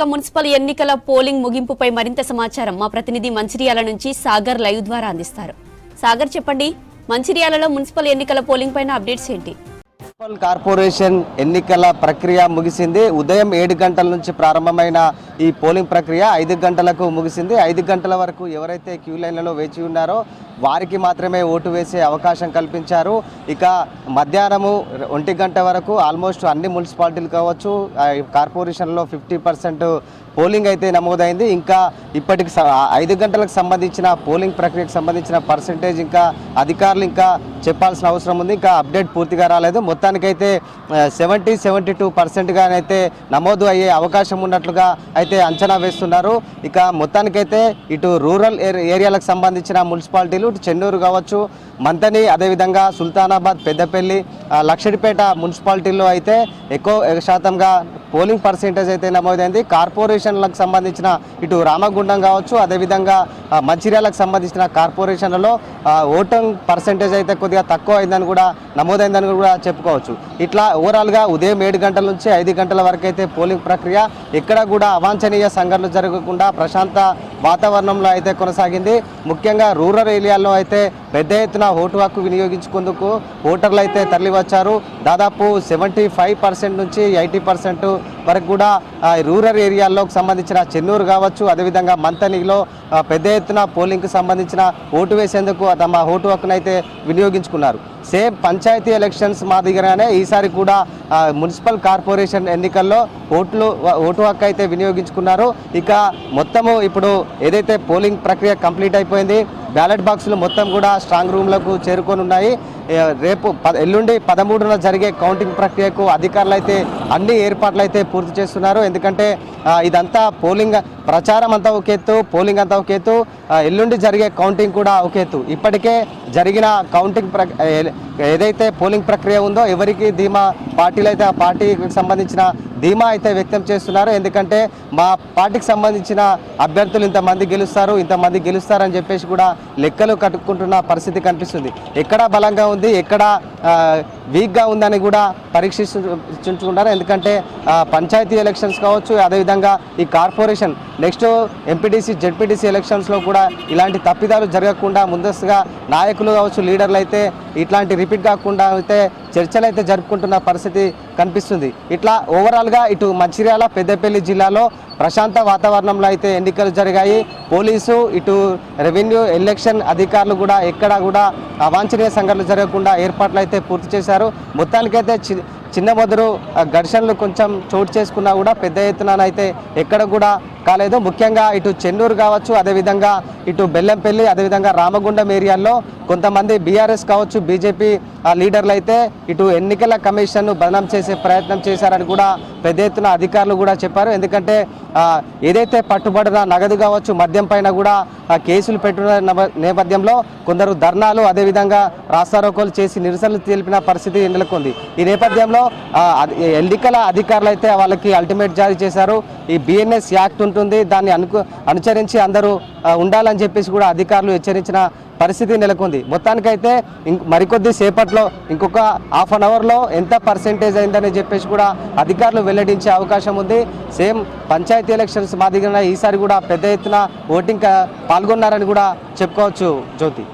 Municipal ఎన్నికల polling ముగింపుపై మరింత సమాచారం మా ప్రతినిధి మంచిర్యాల నుంచి సాగర్ లైవ్ ద్వారా అందిస్తారు. సాగర్ చెప్పండి, మంచిర్యాలలో మున్సిపల్ ఎన్నికల పోలింగ్ పైన అప్డేట్స్ ఏంటి? మున్సిపల్ కార్పొరేషన్ ఎన్నికల ప్రక్రియ ముగిసింది. ఉదయం 7 గంటల నుంచి ప్రారంభమైన ఈ పోలింగ్ ప్రక్రియ 5 గంటలకు ముగిసింది. 5 గంటల వరకు ఎవరైతే క్యూ లైన్లలో వేచి ఉన్నారో వారికి మాత్రమే ఓటు వేసే అవకాశం కల్పించారు. ఇక మధ్యాహ్నము 1 గంట వరకు ఆల్మోస్ట్ అన్ని మున్సిపాలిటీలు కావచ్చు కార్పొరేషన్లో 50% పోలింగ్ అయితే నమోదైంది. ఇంకా ఇప్పటికి 5 గంటలకు సంబంధించిన పోలింగ్ ప్రక్రియకు సంబంధించిన పర్సెంటేజ్ ఇంకా అధికారులు ఇంకా చెప్పాల్సిన అవసరం ఉంది. ఇంకా అప్డేట్ పూర్తిగా రాలేదు. మొత్తానికైతే 72% నమోదు అయ్యే అవకాశం ఉన్నట్లుగా అయితే అంచనా వేస్తున్నారు. ఇక మొత్తానికైతే ఇటు రూరల్ ఏరియాలకు సంబంధించిన మున్సిపాలిటీలు చెన్నూరు కావచ్చు, మంతని, అదేవిధంగా సుల్తానాబాద్, పెద్దపల్లి, లక్షడిపేట మున్సిపాలిటీల్లో అయితే ఎక్కువ శాతంగా పోలింగ్ పర్సెంటేజ్ అయితే నమోదైంది. కార్పొరేషన్లకు సంబంధించిన ఇటు రామగుండం కావచ్చు, అదేవిధంగా మంచిర్యాలకు సంబంధించిన కార్పొరేషన్లలో ఓటింగ్ పర్సెంటేజ్ అయితే కొద్దిగా తక్కువ అయిందని కూడా నమోదైందని కూడా చెప్పుకోవచ్చు. ఇట్లా ఓవరాల్గా ఉదయం 7 గంటల నుంచి 5 గంటల వరకు అయితే పోలింగ్ ప్రక్రియ ఎక్కడ కూడా అవాంఛనీయ సంఘటనలు జరగకుండా ప్రశాంత వాతావరణంలో అయితే కొనసాగింది. ముఖ్యంగా రూరల్ ఏరియాల్లో అయితే పెద్ద ఎత్తున ఓటు హక్కు వినియోగించుకుందుకు ఓటర్లు అయితే తరలివచ్చారు. దాదాపు 75% నుంచి 80% వరకు కూడా రూరల్ ఏరియాల్లోకి సంబంధించిన చెన్నూరు కావచ్చు, అదేవిధంగా మంతనిలో పెద్ద ఎత్తున పోలింగ్కి సంబంధించిన ఓటు వేసేందుకు తమ ఓటు హక్కునైతే వినియోగించుకున్నారు. సేమ్ పంచాయతీ ఎలక్షన్స్ మాదిరిగానే ఈసారి కూడా మున్సిపల్ కార్పొరేషన్ ఎన్నికల్లో ఓటు హక్కు అయితే వినియోగించుకున్నారు. ఇక మొత్తము ఇప్పుడు ఏదైతే పోలింగ్ ప్రక్రియ కంప్లీట్ అయిపోయింది, బ్యాలెట్ బాక్సులు మొత్తం కూడా స్ట్రాంగ్ రూమ్లకు చేరుకొని ఉన్నాయి. రేపు ఎల్లుండి 13న జరిగే కౌంటింగ్ ప్రక్రియకు అధికారులు అయితే అన్ని ఏర్పాట్లు అయితే పూర్తి చేస్తున్నారు. ఎందుకంటే ఇదంతా పోలింగ్ ప్రచారం అంతా ఒక ఎత్తు, పోలింగ్ అంతా ఒక ఎత్తు, ఎల్లుండి జరిగే కౌంటింగ్ కూడా ఒక ఎత్తు. ఇప్పటికే జరిగిన కౌంటింగ్ ఏదైతే పోలింగ్ ప్రక్రియ ఉందో ఎవరికి ధీమా పార్టీలు అయితే ఆ పార్టీకి సంబంధించిన ధీమా అయితే వ్యక్తం చేస్తున్నారు. ఎందుకంటే మా పార్టీకి సంబంధించిన అభ్యర్థులు ఇంతమంది గెలుస్తారని చెప్పేసి కూడా లెక్కలు కట్టుకుంటున్న పరిస్థితి కనిపిస్తుంది. ఎక్కడ బలంగా ఉంది, ఎక్కడ వీక్గా ఉందని కూడా పరీక్షించుకుంటారు. ఎందుకంటే పంచాయతీ ఎలక్షన్స్ కావచ్చు, అదేవిధంగా ఈ కార్పొరేషన్ నెక్స్ట్ ఎంపీటీసీ, జెడ్పీటీసీ ఎలక్షన్స్లో కూడా ఇలాంటి తప్పిదాలు జరగకుండా ముందస్తుగా నాయకులు కావచ్చు, లీడర్లు అయితే ఇట్లాంటి రిపీట్ కాకుండా అయితే చర్చలు అయితే జరుపుకుంటున్న పరిస్థితి కనిపిస్తుంది. ఇట్లా ఓవరాల్గా ఇటు మంచిర్యాల, పెద్దపల్లి జిల్లాలో ప్రశాంత వాతావరణంలో అయితే ఎన్నికలు జరిగాయి. పోలీసు, ఇటు రెవెన్యూ, ఎలక్షన్ అధికారులు కూడా ఎక్కడా కూడా అవాంఛనీయ సంఘటనలు జరగకుండా ఏర్పాట్లు అయితే పూర్తి చేశారు. మొత్తానికైతే చిన్న మొదలు ఘర్షణలు కొంచెం చోటు చేసుకున్నా కూడా పెద్ద ఎత్తున అయితే ఎక్కడ కూడా కాలేదు. ముఖ్యంగా ఇటు చెన్నూరు కావచ్చు, అదేవిధంగా ఇటు బెల్లంపల్లి, అదేవిధంగా రామగుండం ఏరియాల్లో కొంతమంది బీఆర్ఎస్ కావచ్చు, బీజేపీ లీడర్లు అయితే ఇటు ఎన్నికల కమిషన్ను బదనాం చేసే ప్రయత్నం చేశారని కూడా పెద్ద ఎత్తున అధికారులు కూడా చెప్పారు. ఎందుకంటే ఏదైతే పట్టుబడిన నగదు కావచ్చు, మద్యం పైన కూడా కేసులు పెట్టిన నేపథ్యంలో కొందరు ధర్నాలు, అదేవిధంగా రాస్తారోకోలు చేసి నిరసనలు తెలిపిన పరిస్థితి నెలకొంది. ఈ నేపథ్యంలో ఎన్నికల అధికారులు అయితే వాళ్ళకి అల్టిమేట్ జారీ చేశారు. ఈ బిఎన్ఎస్ యాక్ట్ ఉంటుంది, దాన్ని అనుసరించి అందరూ ఉండాలని చెప్పేసి కూడా అధికారులు హెచ్చరించిన పరిస్థితి నెలకొంది. మొత్తానికైతే మరికొద్ది సేపట్లో ఇంకొక హాఫ్ అన్ అవర్లో ఎంత పర్సెంటేజ్ అయిందని చెప్పేసి కూడా అధికారులు వెల్లడించే అవకాశం ఉంది. సేమ్ పంచాయతీ ఎలక్షన్స్ మాదిరిగా ఈసారి కూడా పెద్ద ఎత్తున ఓటింగ్ పాల్గొన్నారని కూడా చెప్పుకోవచ్చు. జ్యోతి.